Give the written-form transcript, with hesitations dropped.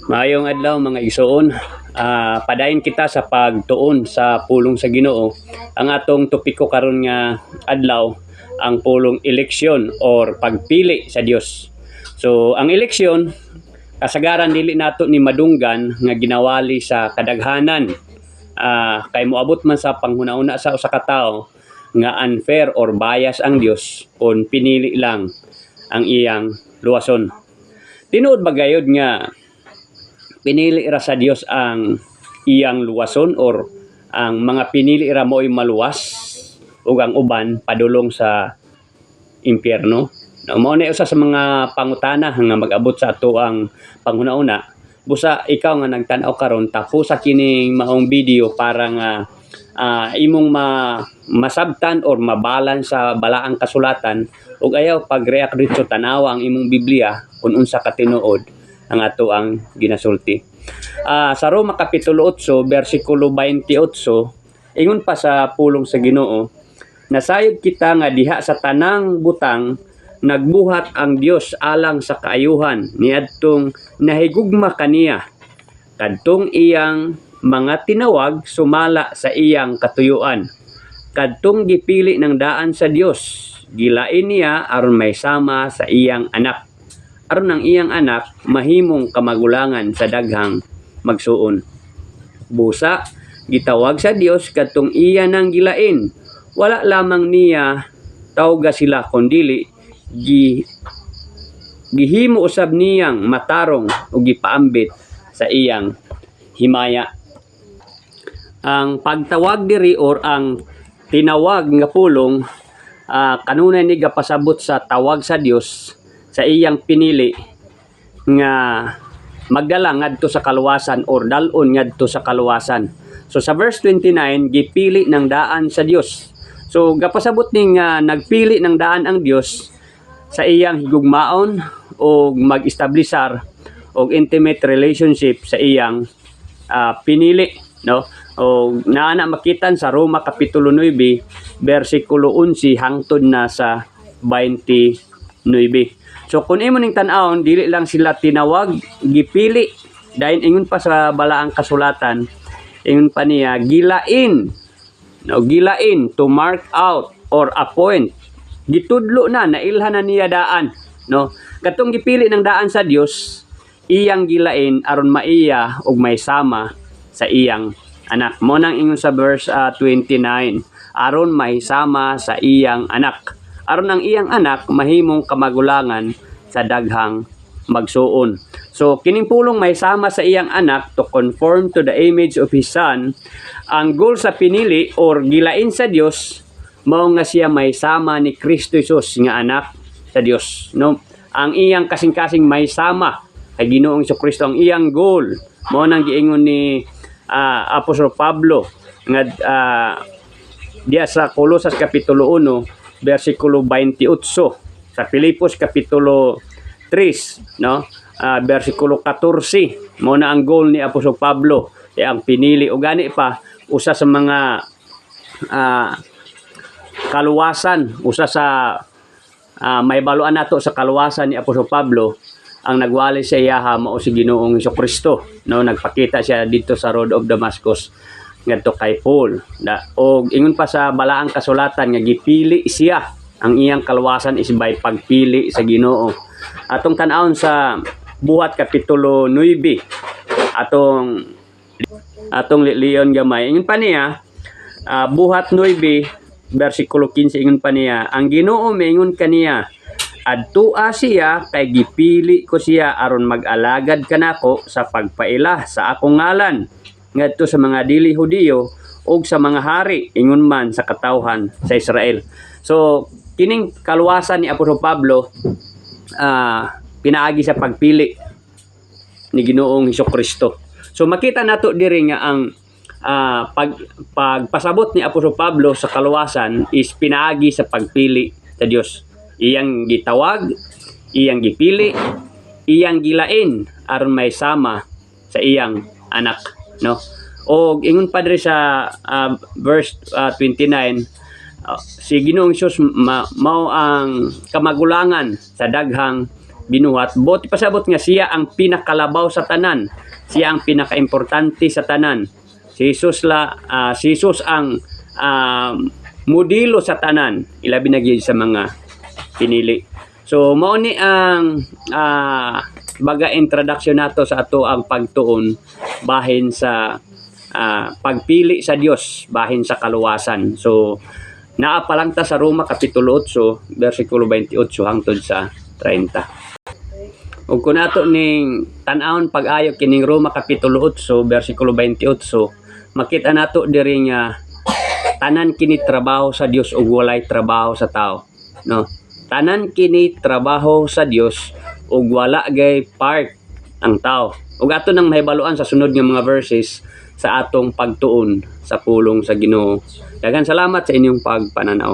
Maayong adlaw mga igsoon. Padayon kita sa pagtuon sa pulong sa Ginoo. Ang atong topiko karon nga adlaw ang pulong eleksyon or pagpili sa Dios. So ang eleksyon kasagaran dili nato ni madunggan nga ginawali sa kadaghanan. Kay moabot man sa panghuna-una sa usa ka tawo nga unfair or bias ang Dios kung pinili lang ang iyang luwason. Tinuod ba gayud nga pinili ra sa Dios ang iyang luwason or ang mga pinili ra mo'y maluwas ug ang uban padulong sa impyerno? Mao na usa sa mga pangutana nga mag-abot sa ato ang panghuna-una. Busa ikaw nga nagtan-aw karon tapos sa kining maong video para nga imong masabtan or mabalan sa balaang kasulatan ug ayaw pag-react dito tanawa ang imong Biblia kung unsa ka tinuod ang ato ang ginasulti. Sa Roma Kapitulo 8, versikulo 28, ingon pa sa pulong sa Ginoo, nasayod kita nga diha sa tanang butang, nagbuhat ang Dios alang sa kaayuhan, niadtong nahigugma kaniya, kadtong iyang mga tinawag sumala sa iyang katuyuan, kadtong gipili ng daan sa Dios, gilain niya aron may sama sa iyang anak, aron ang iyang anak mahimong kamagulangan sa daghang magsuon. Busa gitawag sa Dios kadtong iya nang gilain, wala lamang niya tawga sila kundili gihimo usab niyang matarong ug gipaambit sa iyang himaya. Ang pagtawag diri or ang tinawag nga pulong kanunay ni gapasabot sa tawag sa Dios sa iyang pinili nga magdala ngadto sa kaluwasan or dalon ngadto sa kaluwasan. So sa verse 29, gipili ng daan sa Dios. So gapasabot ni nga nagpili ng daan ang Dios sa iyang higugmaon o mag-establisar og intimate relationship sa iyang pinili, no? O naana makitan sa Roma Kapitulo 9 versikulo 11 hangtod na sa 29. So kung imo ning tan-awon dili lang sila tinawag, gipili. Dahil ingon pa sa balaang kasulatan, ingon pa niya gilain. No, gilain to mark out or appoint. Gitudlo na nailhan na niya daan, no? Katong gipili ng daan sa Dios, iyang gilain aron maiya og may sama sa iyang anak. Mo nang ingon sa verse 29, aron may sama sa iyang anak, aron ang iyang anak mahimong kamagulangan sa daghang magsuon. So kining pulong may sama sa iyang anak to conform to the image of His Son. Ang goal sa pinili or gilain sa Dios mao nga siya may sama ni Kristo Jesus nga anak sa Dios, no? Ang iyang kasing-kasing may sama kay Ginoong Kristo ang iyang goal. Mao nang giingon ni Apostol Pablo nga diya sa Colosas Kapitulo 1 versikulo 28, sa Filipos Kapitulo 3, no? Versikulo 14, mo na ang goal ni Apostol Pablo, ang pinili o gani pa usa sa mga kaluwasan, usa sa may baluan nato sa kaluwasan ni Apostol Pablo, ang nagwali sa iyaha mao si Ginoong Kristo, no? Nagpakita siya dito sa Road of Damascus ngadto kay Paul. Og ingon pa sa balaang kasulatan nga gipili siya, ang iyang kaluwasan is by pagpili sa Ginoo. Atong tan-awon sa Buhat Kapitulo 9, atong liyon gamay, ingon pa niya, Buhat 9 versikulo 15, ingon pa niya, ang Ginoo maingon kaniya, adtua siya kay gipili ko siya aron mag-alagad kanako sa pagpaila sa akong ngalan ngadto sa mga dili Hudiyo ug sa mga hari, ingon man sa katawhan sa Israel. So kining kaluwasan ni Apostol Pablo pinaagi sa pagpili ni Ginoong Kristo. So makita nato diri nga ang pagpasabot ni Apostol Pablo sa kaluwasan is pinaagi sa pagpili sa Dios. Iyang gitawag, iyang gipili, iyang gilain aron may sama sa iyang anak, no? Og ingon pa diri sa verse 29, si Ginoong Hesus mao ang kamagulangan sa daghang binuhat, buti pasabot nga siya ang pinakalabaw sa tanan, siya ang pinakaimportante sa tanan. Si Jesus ang modelo sa tanan, ilabi na gyud sa mga pinili. So mao ni ang baga introduction nato sa ato ang pagtuon bahin sa pagpili sa Dios bahin sa kaluwasan. So naa pa lang ta sa Roma kapitulo 8 bersikulo 28 hangtod sa 30. Ug kun ato ning tan-awon pag-ayo kining Roma kapitulo 8 bersikulo 28, makita nato diri nga tanan kini trabaho sa Dios ug walay trabaho sa tao, no? Tanan kini trabaho sa Dios ug wala gay part ang tao. Ug ato nang mahibaluan sa sunod nga mga verses sa atong pagtuon sa pulong sa Ginoo. Daghang salamat sa inyong pagpananaw.